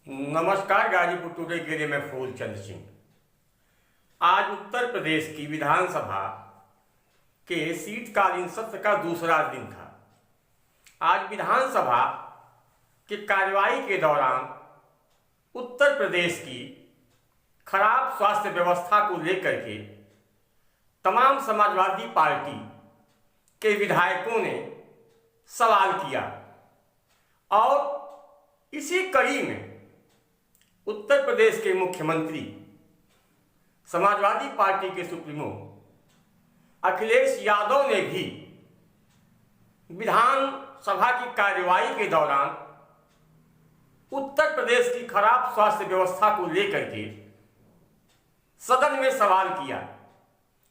नमस्कार। गाजीपुर टुडे के लिए मैं फूलचंद सिंह। आज उत्तर प्रदेश की विधानसभा के शीतकालीन सत्र का दूसरा दिन था। आज विधानसभा की कार्यवाही के दौरान उत्तर प्रदेश की खराब स्वास्थ्य व्यवस्था को लेकर के तमाम समाजवादी पार्टी के विधायकों ने सवाल किया और इसी कड़ी में उत्तर प्रदेश के मुख्यमंत्री समाजवादी पार्टी के सुप्रीमो अखिलेश यादव ने भी विधानसभा की कार्यवाही के दौरान उत्तर प्रदेश की खराब स्वास्थ्य व्यवस्था को लेकर के सदन में सवाल किया।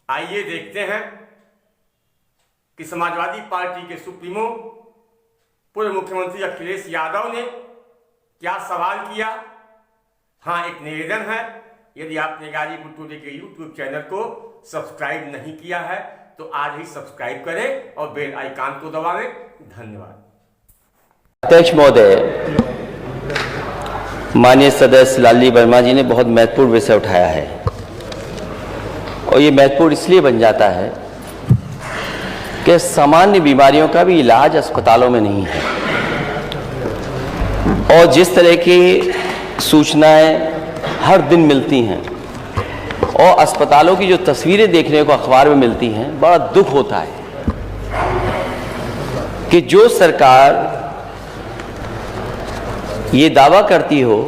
आइए देखते हैं कि समाजवादी पार्टी के सुप्रीमो पूर्व मुख्यमंत्री अखिलेश यादव ने क्या सवाल किया। हाँ, एक निवेदन है, यदि आपने गाजीपुर टुडे के यूट्यूब चैनल को सब्सक्राइब नहीं किया है तो आज ही सब्सक्राइब करें और बेल आइकन को दबाएं। धन्यवाद। अध्यक्ष महोदय, माननीय सदस्य लालजी वर्मा जी ने बहुत महत्वपूर्ण विषय उठाया है और ये महत्वपूर्ण इसलिए बन जाता है कि सामान्य बीमारियों का भी इलाज अस्पतालों में नहीं है और जिस तरह की सूचनाएं हर दिन मिलती हैं और अस्पतालों की जो तस्वीरें देखने को अखबार में मिलती हैं, बड़ा दुख होता है कि जो सरकार ये दावा करती हो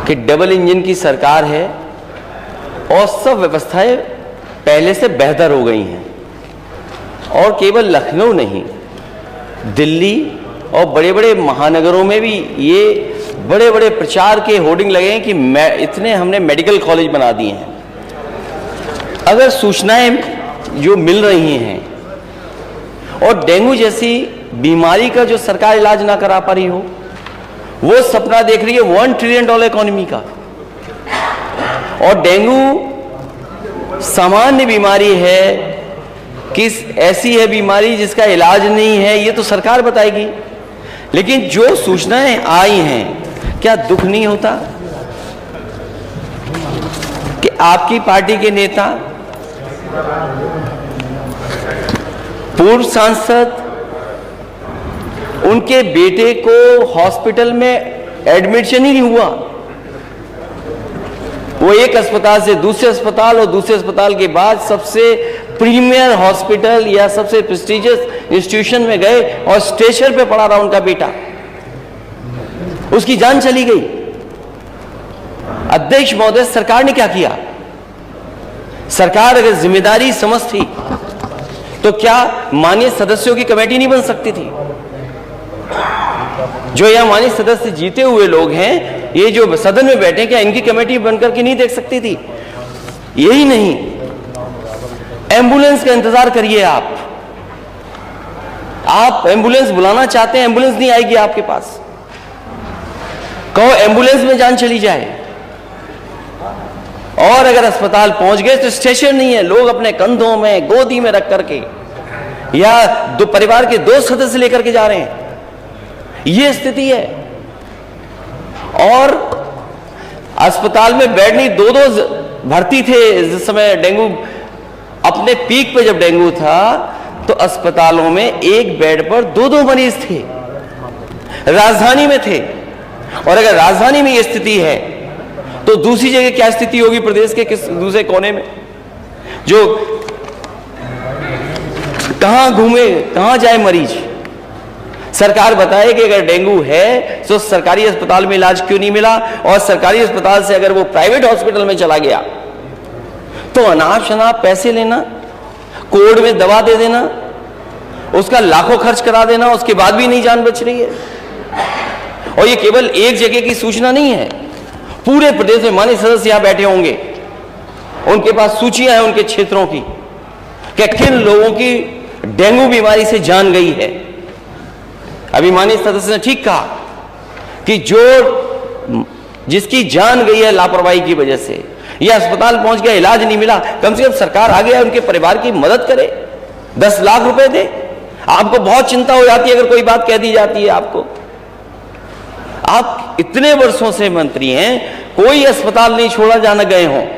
कि डबल इंजन की सरकार है और सब व्यवस्थाएं पहले से बेहतर हो गई हैं और केवल लखनऊ नहीं, दिल्ली और बड़े बड़े महानगरों में भी ये बड़े बड़े प्रचार के होर्डिंग लगे हैं कि इतने हमने मेडिकल कॉलेज बना दिए हैं। अगर सूचनाएं जो मिल रही हैं और डेंगू जैसी बीमारी का जो सरकार इलाज ना करा पा रही हो, वो सपना देख रही है $1 ट्रिलियन इकोनॉमी का, और डेंगू सामान्य बीमारी है कि ऐसी है बीमारी जिसका इलाज नहीं है, ये तो सरकार बताएगी। लेकिन जो सूचनाएं आई हैं, क्या दुख नहीं होता कि आपकी पार्टी के नेता, पूर्व सांसद, उनके बेटे को हॉस्पिटल में एडमिशन ही नहीं हुआ, वो एक अस्पताल से दूसरे अस्पताल और दूसरे अस्पताल के बाद सबसे प्रीमियर हॉस्पिटल या सबसे प्रेस्टिजियस इंस्टीट्यूशन में गए और स्ट्रेचर पे पड़ा रहा उनका बेटा, उसकी जान चली गई। अध्यक्ष महोदय, सरकार ने क्या किया? सरकार अगर जिम्मेदारी समझती तो क्या माननीय सदस्यों की कमेटी नहीं बन सकती थी? जो यहां माननीय सदस्य जीते हुए लोग हैं, ये जो सदन में बैठे, क्या इनकी कमेटी बनकर के नहीं देख सकती थी? यही नहीं, एम्बुलेंस का इंतजार करिए। आप एम्बुलेंस बुलाना चाहते हैं, एम्बुलेंस नहीं आएगी आपके पास। कहो एम्बुलेंस में जान चली जाए। और अगर अस्पताल पहुंच गए तो स्टेशन नहीं है, लोग अपने कंधों में गोदी में रख करके या दो परिवार के 2 सदस्य लेकर के जा रहे हैं, ये स्थिति है। और अस्पताल में बेड नहीं, 2-2 भर्ती थे जिस समय डेंगू अपने पीक पे, जब डेंगू था तो अस्पतालों में एक बेड पर 2-2 मरीज थे, राजधानी में थे। और अगर राजधानी में यह स्थिति है तो दूसरी जगह क्या स्थिति होगी प्रदेश के किस दूसरे कोने में? जो कहां घूमे, कहां जाए मरीज? सरकार बताए कि अगर डेंगू है तो सरकारी अस्पताल में इलाज क्यों नहीं मिला, और सरकारी अस्पताल से अगर वो प्राइवेट हॉस्पिटल में चला गया तो अनाप शनाप पैसे लेना, कोड में दवा दे देना, उसका लाखों खर्च करा देना, उसके बाद भी नहीं जान बच रही है। और ये केवल एक जगह की सूचना नहीं है, पूरे प्रदेश में माननीय सदस्य यहां बैठे होंगे, उनके पास सूचियां हैं उनके क्षेत्रों की कि किन लोगों की डेंगू बीमारी से जान गई है। अभी माननीय सदस्य ने ठीक कहा कि जिसकी जान गई है लापरवाही की वजह से, यह अस्पताल पहुंच गया, इलाज नहीं मिला, कम से कम सरकार आगे आए उनके परिवार की मदद करे, 10 लाख रुपए दे। आपको बहुत चिंता हो जाती है अगर कोई बात कह दी जाती है आपको। आप इतने वर्षों से मंत्री हैं, कोई अस्पताल नहीं छोड़ा जहां न गए हों।